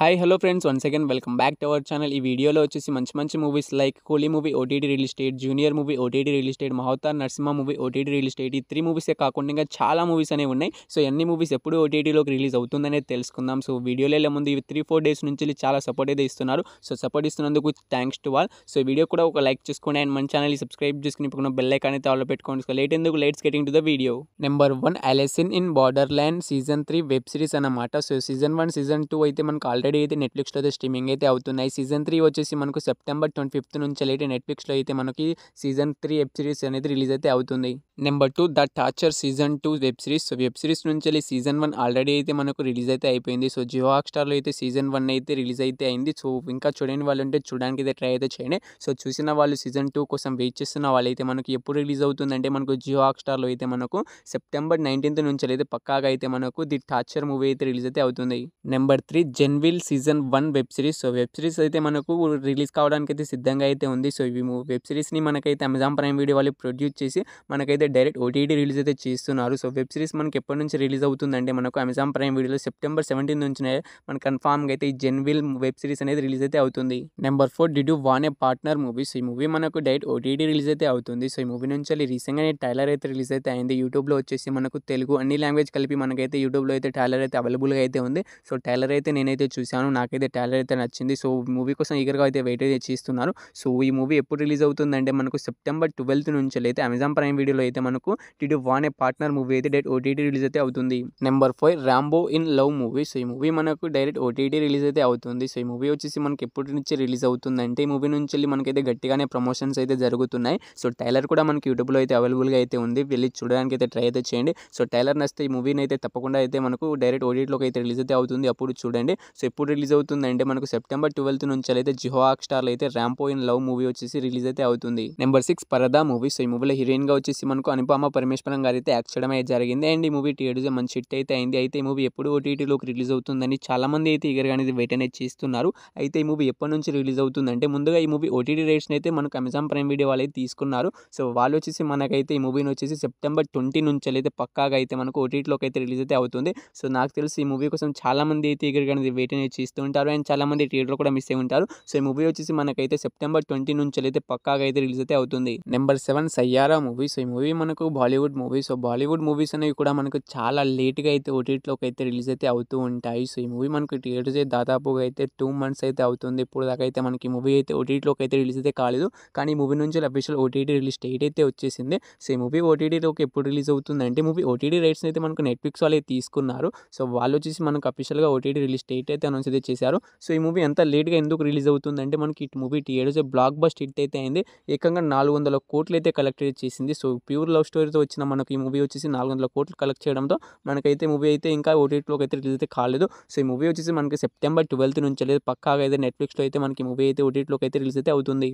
Hi hello friends once again welcome back to our channel. ఈ వీడియోలో వచ్చేసి మంచి మంచి movies like Coolie movie OTT release date, Junior movie OTT release date, Mahavatar Narasimha movie OTT release date, ఈ 3 మూవీసే కాకుండా ఇంకా చాలా మూవీస్ అనేవి ఉన్నాయి. సో అన్ని మూవీస్ ఎప్పుడు ఓటీటీలోకి రిలీజ్ అవుతుందనేది తెలుసుకుందాం. సో వీడియోలో వెళ్ళే ముందు ఇవి 3-4 డేస్ నుంచి చాలా సపోర్ట్ అయితే ఇస్తున్నారు. సో సపోర్ట్ ఇస్తున్నందుకు thanks to all. So video కూడా ఒక లైక్ చేసుకోండి అండ్ మన ఛానల్ని సబ్స్క్రైబ్ చేసుకుని ఇప్పుడు బెల్ ఐకాన్ అయితే ఆల్లో పెట్టుకోండి. సో లేట్ ఎందుకు, let's get into the video. Number 1 Alice in Borderland season 3 web series అన్నమాట. సో సీజన్ 1 సీజన్ 2 అయితే మనకు ఆల్రెడీ అయితే నెట్‌ఫ్లిక్స్‌లో స్ట్రీమింగ్ అయితే అవుతున్నాయి. సీజన్ 3 వచ్చేసి మనకు సెప్టెంబర్ 25th నుంచి అయితే నెట్‌ఫ్లిక్స్‌లో అయితే మనకి సీజన్ 3 వెబ్ సిరీస్ అనేది రిలీజ్ అయితే అవుతుంది. Number 2 the torture season 2 web series. So web series నుంచి సీజన్ 1 ఆల్రెడీ అయితే మనకు రిలీజ్ అయితే అయిపోయింది. సో జియో హాట్‌స్టార్‌లో అయితే సీజన్ 1 అయితే రిలీజ్ అయితే అయింది. సో ఇంకా చూడని వాళ్ళు ఉంటే చూడడానికి అయితే ట్రై అయితే చేయండి. సో చూసిన వాళ్ళు సీజన్ 2 కోసం వెయిట్ చేస్తున్న వాళ్ళైతే మనకి ఎప్పుడు రిలీజ్ అవుతుందంటే మనకు జియో హాట్‌స్టార్‌లో అయితే మనకు సెప్టెంబర్ 19th నుంచి అయితే పక్కాగా అయితే మనకు ది టార్చర్ మూవీ అయితే రిలీజ్ అయితే అవుతుంది. నెంబర్ 3 జెన్విల్ season 1 web series. So web series అయితే మనకు రిలీజ్ కావడానికి అయితే సిద్ధంగా అయితే ఉంది. సో ఇవి వెబ్ సిరీస్ని మనకైతే అమెజాన్ ప్రైమ్ వీడియో వాళ్ళు ప్రొడ్యూస్ చేసి మనకైతే డైరెక్ట్ ఓటీటీ రిలీజ్ అయితే చేస్తున్నారు. సో వెబ్ సిరీస్ మనకి ఎప్పటి నుంచి రిలీజ్ అవుతుందంటే మనకు అమెజాన్ ప్రైమ్ వీడియోలో సెప్టెంబర్ 17 నుంచినే మనకు కన్ఫామ్గా అయితే ఈ జెన్విల్ వెబ్ సిరీస్ అనేది రిలీజ్ అయితే అవుతుంది. Number 4 did you want a partner movie. So ఈ మూవీ మనకు డైరెక్ట్ ఓటీటీ రిలీజ్ అయితే అవుతుంది. సో ఈ మూవీ నుంచి రీసెంట్గానే ట్రైలర్ అయితే రిలీజ్ అయితే అయింది. యూట్యూబ్లో వచ్చేసి మనకు తెలుగు అన్ని లాంగ్వేజ్ కలిపి మనకైతే యూట్యూబ్లో అయితే ట్రైలర్ అయితే అవైలబుల్గా అయితే ఉంది. సో ట్రైలర్ అయితే నేనైతే చూశాను, నాకైతే ట్రైలర్ అయితే నచ్చింది. సో మూవీ కోసం ఈగర్గా అయితే వెయిట్ అయితే చేస్తున్నారు. సో ఈ మూవీ ఎప్పుడు రిలీజ్ అవుతుందంటే మనకు సెప్టెంబర్ 12th నుంచి అయితే అమెజాన్ ప్రైమ్ వీడియోలో అయితే మనకు did you want a partner movie అయితే డైరెక్ట్ ఓటీటీ రిలీజ్ అయితే అవుతుంది. Number 5 Rambo in love movie. So ఈ మూవీ మనకు డైరెక్ట్ ఓటీటీ రిలీజ్ అయితే అవుతుంది. సో ఈ మూవీ వచ్చేసి మనకి ఎప్పటి నుంచి రిలీజ్ అవుతుందంటే ఈ మూవీ నుంచి మనకైతే గట్టిగానే ప్రమోషన్స్ అయితే జరుగుతున్నాయి. సో ట్రైలర్ కూడా మనకి యూట్యూబ్లో అయితే అవైలబుల్గా అయితే ఉంది, వెళ్ళి చూడడానికి అయితే ట్రై అయితే చేయండి. సో ట్రైలర్ నచ్చితే ఈ మూవీని అయితే తప్పకుండా అయితే మనకు డైరెక్ట్ ఓటీటీలోకి అయితే రిలీజ్ అయితే అవుతుంది, అప్పుడు చూడండి. సో ఎప్పుడు రిలీజ్ అవుతుందంటే మనకు సెప్టెంబర్ 12th నుంచి అయితే జియో హాట్‌స్టార్‌లో అయితే రాంబో ఇన్ లవ్ మూవీ వచ్చేసి రిలీజ్ అయితే అవుతుంది. నెంబర్ 6 పరదా మూవీ. సో ఈ మూవీలో హీరోయిన్గా వచ్చేసి మనకు అనుపమ పరమేశ్వరన్ గారు అయితే యాక్ట్ చేయడం అయితే జరిగింది. అండ్ ఈ మూవీ థియేటర్స్ మంచి హిట్ అయితే అయింది. అయితే ఈ మూవీ ఎప్పుడు ఓటీటీలోకి రిలీజ్ అవుతుందని చాలా మంది అయితే ఈగర్గా అనేది వెయిట్ అనేది చేస్తున్నారు. అయితే ఈ మూవీ ఎప్పటి నుంచి రిలీజ్ అవుతుందంటే ముందుగా ఈ మూవీ ఓటీటీ రైట్స్ని అయితే మనకు అమెజాన్ ప్రైమ్ వీడియో వాళ్ళు అయితే తీసుకున్నారు. సో వాళ్ళు వచ్చేసి మనకైతే ఈ మూవీని వచ్చేసి సెప్టెంబర్ 20 నుంచి అయితే పక్కాగా అయితే మనకు ఓటీటీలోకి అయితే రిలీజ్ అయితే అవుతుంది. సో నాకు తెలిసి ఈ మూవీ కోసం చాలా మంది అయితే ఈగర్గా అనేది వెయిట్ అనేది చేస్తూ ఉంటారు అండ్ చాలా మంది థియేటర్లో కూడా మిస్ అయి ఉంటారు. సో ఈ మూవీ వచ్చేసి మనకైతే సెప్టెంబర్ 20 నుంచి అయితే పక్కాగా అయితే రిలీజ్ అయితే అవుతుంది. Number 7 Saiyaara movie. సో ఈ మూవీ మనకు Bollywood movie. So Bollywood movies అనేవి కూడా మనకు చాలా లేట్గా అయితే ఓటీటీలోకి అయితే రిలీజ్ అయితే అవుతూ ఉంటాయి. సో ఈ మూవీ మనకు థియేటర్స్ అయితే దాదాపుగా అయితే 2 months అయితే అవుతుంది. ఇప్పుడు దాకా అయితే మనకి మూవీ అయితే ఓటీటీలోకి అయితే రిలీజ్ అయితే కాలేదు, కానీ ఈ మూవీ నుంచి అఫీషియల్ ఓటీటీ రిలీజ్ డేట్ అయితే వచ్చేసింది. సో ఈ మూవీ ఓటీటీలోకి ఎప్పుడు రిలీజ్ అవుతుందంటే మూవీ ఓటీటీ రైట్స్ అయితే మనకు నెట్‌ఫ్లిక్స్ వాళ్ళు తీసుకున్నారు. సో వాళ్ళు వచ్చేసి మనకు అఫీషియల్గా ఓటీటీ రిలీజ్ డేట్ అయితే అనౌన్స్ అయితే చేశారు. సో ఈ మూవీ ఎంత లేట్గా ఎందుకు రిలీజ్ అవుతుందంటే మనకి ఈ movie theatres block buster hit అయితే అయింది. ఏకంగా 400 కోట్లు అయితే కలెక్ట్ చేసింది. సో ప్యూర్ లవ్ స్టోరీతో వచ్చిన మనకి ఈ మూవీ వచ్చేసి 400 కోట్లు కలెక్ట్ చేయడంతో మనకైతే మూవీ అయితే ఇంకా ఓటీటీలోకి అయితే రిలీజ్ అయితే కాలేదు. సో ఈ మూవీ వచ్చేసి మనకి సెప్టెంబర్ 12th నుంచి అయితే పక్కాగా అయితే నెట్‌ఫ్లిక్స్‌లో అయితే మనకి మూవీ అయితే ఓటీటీలోకి అయితే రిలీజ్ అయితే అవుతుంది.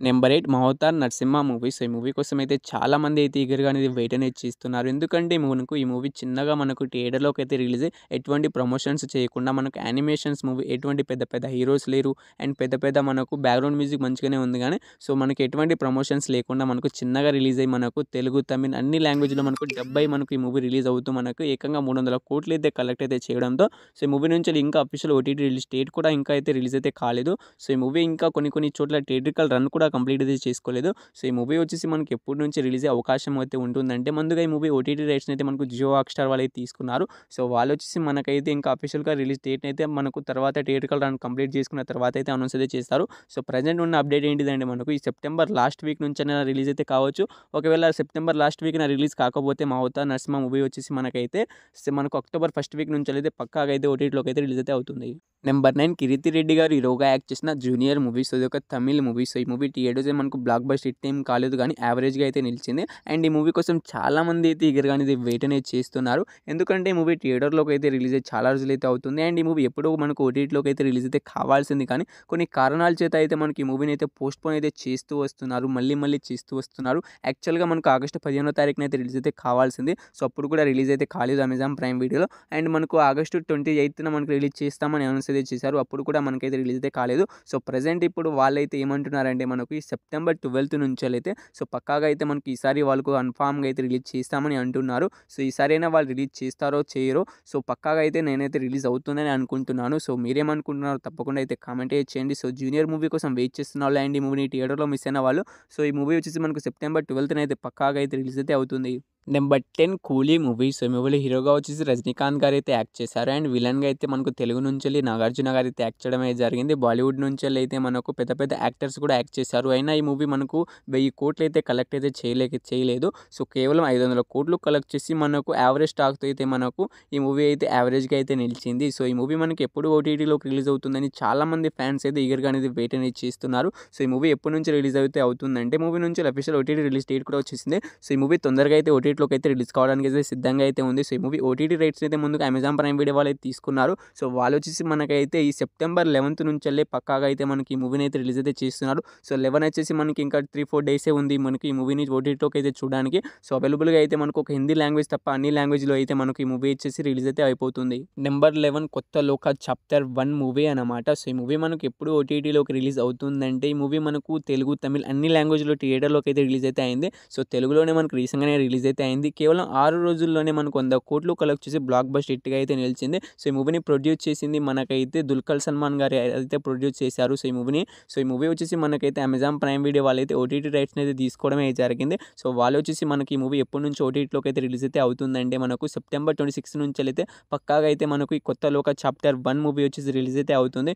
Number 8 Mahavatar Narasimha movie. So ఈ మూవీ కోసం అయితే చాలా మంది అయితే ఈగర్గా అనేది వెయిట్ అనేది చేస్తున్నారు. ఎందుకంటే మనకు ఈ మూవీ చిన్నగా మనకు థియేటర్లోకి అయితే రిలీజ్ ఎటువంటి ప్రమోషన్స్ చేయకుండా మనకు యానిమేషన్స్ మూవీ, ఎటువంటి పెద్ద పెద్ద హీరోస్ లేరు అండ్ పెద్ద పెద్ద మనకు బ్యాక్గ్రౌండ్ మ్యూజిక్ మంచిగానే ఉంది, కానీ సో మనకి ఎటువంటి ప్రమోషన్స్ లేకుండా మనకు చిన్నగా రిలీజ్ అయ్యి మనకు తెలుగు, తమిళ్ అన్ని లాంగ్వేజ్లో మనకు డబ్బై మనకు ఈ మూవీ రిలీజ్ అవుతూ మనకు ఏకంగా 300 కోట్లు అయితే కలెక్ట్ అయితే చేయడంతో సో ఈ మూవీ నుంచి ఇంకా అఫీషియల్ ఓటీటీ రిలీజ్ డేట్ కూడా ఇంకా అయితే రిలీజ్ అయితే కాలేదు. సో ఈ మూవీ ఇంకా కొన్ని చోట్ల థియేట్రికల్ రన్ కూడా కంప్లీట్ అయితే చేసుకోలేదు. సో ఈ మూవీ వచ్చేసి మనకి ఎప్పటి నుంచి రిలీజ్ అయ్యే అవకాశం అయితే ఉంటుందంటే ముందుగా ఈ మూవీ ఓటీటీ రైట్స్ని అయితే మనకు జియో హాట్‌స్టార్ వాళ్ళు అయితే తీసుకున్నారు. సో వాళ్ళు వచ్చేసి మనకైతే ఇంకా అఫీషియల్గా రిలీజ్ డేట్ని అయితే మనకు తర్వాత థియేట్రికల్ రన్ కంప్లీట్ చేసుకున్న తర్వాత అయితే అనౌన్స్ అయితే చేస్తారు. సో ప్రజెంట్ ఉన్న అప్డేట్ ఏంటిదంటే మనకు ఈ సెప్టెంబర్ లాస్ట్ వీక్ నుంచైనా రిలీజ్ అయితే కావచ్చు. ఒకవేళ సెప్టెంబర్ లాస్ట్ వీక్న రిలీజ్ కాకపోతే మహోతార్ నరసింహ మూవీ వచ్చేసి మనకైతే మనకు అక్టోబర్ 1st వీక్ నుంచి అయితే పక్కాగా అయితే ఓటీటీలోకి అయితే రిలీజ్ అయితే అవుతుంది. నెంబర్ 9 కిరీతి రెడ్డి గారు హీరోగా యాక్ట్ చేసిన జూనియర్ మూవీ. సో ఇది ఒక తమిళ్ మూవీ. సో ఈ మూవీ థియేటర్స్ మనకు బ్లాక్ బస్టర్ హిట్ ఏం కాలేదు, కానీ యావరేజ్గా అయితే నిలిచింది. అండ్ ఈ మూవీ కోసం చాలా మంది అయితే ఈగర్గా అనేది వెయిట్ అనేది చేస్తున్నారు. ఎందుకంటే ఈ మూవీ థియేటర్లోకి అయితే రిలీజ్ అయ్యి చాలా రోజులు అయితే అవుతుంది అండ్ ఈ మూవీ ఎప్పుడో మనకు ఓటీటీలోకి అయితే రిలీజ్ అయితే కావాల్సింది, కానీ కొన్ని కారణాల చేత అయితే మనకి ఈ మూవీని అయితే పోస్ట్పోన్ అయితే చేస్తూ వస్తున్నారు, మళ్ళీ చేస్తూ వస్తున్నారు. యాక్చువల్గా మనకు ఆగస్టు 15వ తారీఖున అయితే రిలీజ్ అయితే కావాల్సింది. సో అప్పుడు కూడా రిలీజ్ అయితే కాలేదు అమెజాన్ ప్రైమ్ వీడియోలో. అండ్ మనకు ఆగస్టు 28న మనకు రిలీజ్ చేస్తామని అనౌన్స్ అయితే చేశారు. అప్పుడు కూడా మనకైతే రిలీజ్ అయితే కాలేదు. సో ప్రెజెంట్ ఇప్పుడు వాళ్ళైతే ఏమంటున్నారంటే మనకు ఈ సెప్టెంబర్ 12 నుంచెలైతే సో పక్కాగా అయితే మనకి ఈసారి వాళ్ళకు కన్ఫామ్‌గా అయితే రిలీజ్ చేస్తామని అంటున్నారు. సో ఈసారైనా వాళ్ళు రిలీజ్ చేస్తారో చేయరో సో పక్కాగా అయితే నేనైతే రిలీజ్ అవుతుందని అనుకుంటున్నాను. సో మీరేమనుకుంటున్నారో తప్పకుండా అయితే కామెంట్ అయితే చేయండి. సో జూనియర్ మూవీ కోసం వెయిట్ చేస్తున్న వాళ్ళు అండ్ ఈ మూవీని థియేటర్‌లో మిస్ అయిన వాళ్ళు సో ఈ మూవీ వచ్చేసి మనకు సెప్టెంబర్ 12న అయితే పక్కాగా అయితే రిలీజ్ అయితే అవుతుంది. నెంబర్ 10 కూలీ మూవీ. సో ఈ మూవీలో హీరోగా వచ్చేసి రజనీకాంత్ గారైతే యాక్ట్ చేశారు. అండ్ విలన్‌గా అయితే మనకు తెలుగు నుంచెల్లి నాగార్జున గారైతే యాక్ట్ చేయడం అయితే జరిగింది. బాలీవుడ్ నుంచెల్లి అయితే మనకు పెద్ద పెద్ద యాక్టర్స్ కూడా యాక్ట్ చేశారు. అయినా ఈ మూవీ మనకు 1000 కోట్లు అయితే కలెక్ట్ అయితే చేయలేదు. సో కేవలం 500 కోట్లు కలెక్ట్ చేసి మనకు యావరేజ్ టాక్‌తో అయితే మనకు ఈ మూవీ అయితే యావరేజ్‌గా అయితే నిలిచింది. సో ఈ మూవీ మనకి ఎప్పుడు ఓటీటీలోకి రిలీజ్ అవుతుందని చాలామంది ఫ్యాన్స్ అయితే ఈగర్‌గా అనేది వెయిట్ అనేది చేస్తున్నారు. సో ఈ మూవీ ఎప్పటి నుంచి రిలీజ్ అయితే అవుతుందంటే మూవీ నుంచి అఫీషియల్ ఓటీటీ రిలీజ్ డేట్ కూడా వచ్చేసింది. సో ఈ మూవీ తొందరగా అయితే ఓటీటీలోకి అయితే రిలీజ్ కావడానికి అయితే సిద్ధంగా అయితే ఉంది. సో ఈ మూవీ ఓటీటీ రైట్స్ అయితే ముందుగా అమెజాన్ ప్రైమ్ వీడియో వాళ్ళు అయితే తీసుకున్నారు. సో వాళ్ళు వచ్చేసి మనకైతే ఈ సెప్టెంబర్ 11 నుంచెల్లే పక్కాగా అయితే మనకి ఈ మూవీని అయితే రిలీజ్ అయితే చేస్తున్నారు. సో 11 వచ్చేసి మనకి ఇంకా 3-4 డేసే ఉంది మనకి ఈ మూవీని ఓటీటీలోకి అయితే చూడడానికి. సో అవైలబుల్‌గా అయితే మనకు ఒక హిందీ లాంగ్వేజ్ తప్ప అన్ని లాంగ్వేజ్‌లో అయితే మనకి ఈ మూవీ వచ్చేసి రిలీజ్ అయితే అయిపోతుంది. నెంబర్ 11 కొత్త లోక చాప్టర్ 1 మూవీ అన్నమాట. సో ఈ మూవీ మనకు ఎప్పుడు ఓటీటీలోకి రిలీజ్ అవుతుందంటే ఈ మూవీ మనకు తెలుగు, తమిళ్ అన్ని లాంగ్వేజ్‌లో థియేటర్‌లోకి అయితే రిలీజ్ అయితే అయింది. సో తెలుగులోనే మనకు రీసెంట్‌గానే రిలీజ్ అయితే అయింది. కేవలం 6 రోజుల్లోనే మనకు 100 కోట్లు కలెక్ట్ చేసి బ్లాక్ బస్టర్ హిట్‌గా అయితే నిలిచింది. సో ఈ మూవీని ప్రొడ్యూస్ చేసింది మనకైతే దుల్కర్ సల్మాన్ గారు అయితే ప్రొడ్యూస్ చేశారు. సో ఈ మూవీ వచ్చేసి మనకైతే అమెజాన్ ప్రైమ్ వీడియో వాళ్ళైతే ఓటీటీ రైట్స్‌ని అయితే తీసుకోవడమే జరిగింది. సో వాళ్ళు వచ్చేసి మనకి ఈ మూవీ ఎప్పటి నుంచి ఓటీటీలోకి అయితే రిలీజ్ అయితే అవుతుందంటే మనకు సెప్టెంబర్ 26 నుంచెలైతే పక్కాగా అయితే మనకు ఈ కొత్త లోక చాప్టర్ 1 మూవీ వచ్చేసి రిలీజ్ అయితే అవుతుంది.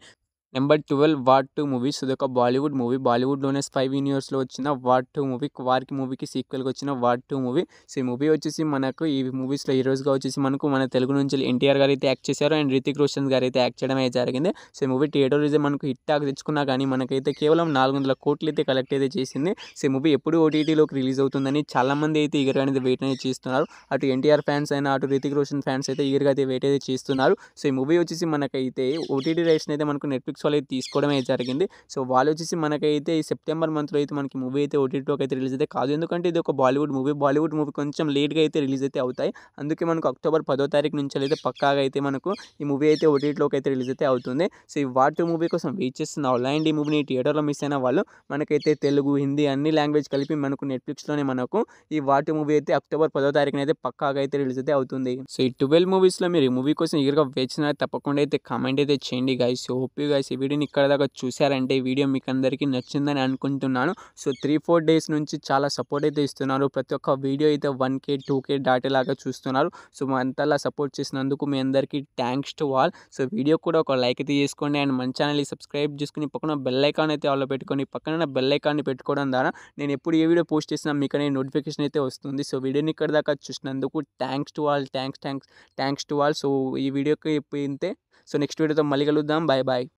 Number 12 war 2 movie. సో ఇదొక బాలీవుడ్ మూవీ. బాలీవుడ్‌లోనే స్పై యూనివర్స్‌లో వచ్చిన వార్ 2 మూవీ. వార్‌కి మూవీకి సీక్వెల్‌గా వచ్చిన వార్ 2 మూవీ. సో ఈ మూవీ వచ్చేసి మనకు ఈ మూవీస్‌లో హీరోస్‌గా వచ్చేసి మనకు మన తెలుగు నుంచి ఎన్టీఆర్ గారు అయితే యాక్ట్ చేశారు. అండ్ రితిక్ రోషన్ గారు అయితే యాక్ట్ చేయడం అయితే జరిగింది. సో ఈ మూవీ థియేటర్ రిలీజ్ మనకు హిట్ టాక్ తెచ్చుకున్నా కానీ మనకైతే కేవలం 400 కోట్లు అయితే కలెక్ట్ అయితే చేసింది. సో ఈ మూవీ ఎప్పుడు ఓటీటీలోకి రిలీజ్ అవుతుందని చాలామంది అయితే ఈగర్‌గా అనేది వెయిట్ అనేది చేస్తున్నారు. అటు ఎన్టీఆర్ ఫ్యాన్స్ అయినా అటు రితిక్ రోషన్ ఫ్యాన్స్ అయితే ఈగర్‌గా అయితే వెయిట్ అయితే చేస్తున్నారు. సో ఈ మూవీ వచ్చేసి మనకైతే ఓటీటీ రైట్స్‌ని అయితే మనకు నెట్‌ఫ్లిక్స్ వాళ్ళు అయితే తీసుకోవడమే జరిగింది. సో వాళ్ళు వచ్చేసి మనకైతే ఈ సెప్టెంబర్ మంత్‌లో అయితే మనకి మూవీ అయితే ఓటీటీలోకి అయితే రిలీజ్ అయితే కాదు. ఎందుకంటే ఇది ఒక బాలీవుడ్ మూవీ. బాలీవుడ్ మూవీ కొంచెం లేట్‌గా అయితే రిలీజ్ అయితే అవుతాయి. అందుకే మనకు అక్టోబర్ 10వ తారీఖు నుంచి అయితే పక్కాగా అయితే మనకు ఈ మూవీ అయితే ఓటీటీలోకి అయితే రిలీజ్ అయితే అవుతుంది. సో ఈ వార్ 2 మూవీ కోసం వెయిట్ చేస్తున్న వాళ్ళు అండ్ ఈ మూవీని థియేటర్‌లో మిస్ అయిన వాళ్ళు మనకైతే తెలుగు, హిందీ అన్ని లాంగ్వేజ్ కలిపి మనకు నెట్‌ఫ్లిక్స్‌లోనే మనకు ఈ వార్ 2 మూవీ అయితే అక్టోబర్ 10వ తారీఖున అయితే పక్కాగా అయితే రిలీజ్ అయితే అవుతుంది. సో ఈ 12 మూవీస్‌లో మీరు ఈ మూవీ కోసం ఈగర్‌గా వెయిట్ చేసినారు తప్పకుండా అయితే కామెంట్ అయితే చేయండి guys. So hope you guys ఈ వీడియోని ఇక్కడ దాకా చూసారంటే ఈ వీడియో మీకు అందరికీ నచ్చిందని అనుకుంటున్నాను. సో 3-4 డేస్ నుంచి చాలా సపోర్ట్ అయితే ఇస్తున్నారు. ప్రతి ఒక్క వీడియో అయితే 1K 2K దాటేలాగా చూస్తున్నారు. సో అంతలా సపోర్ట్ చేసినందుకు మీ అందరికీ thanks to all. So video కూడా ఒక లైక్ అయితే చేసుకోండి అండ్ మన ఛానల్ని సబ్స్క్రైబ్ చేసుకుని పక్కన బెల్ ఐకాన్ అయితే ఆన్లో పెట్టుకొని పక్కన బెల్ ఐకాన్ని పెట్టుకోవడం ద్వారా నేను ఎప్పుడు ఏ వీడియో పోస్ట్ చేసినా మీకు అనేది నోటిఫికేషన్ అయితే వస్తుంది. సో వీడియోని ఇక్కడ దాకా చూసినందుకు thanks to all. Thanks to all. So ఈ వీడియోకి ఇంతే. సో నెక్స్ట్ వీడియోతో మళ్ళీ కలుద్దాం. Bye bye.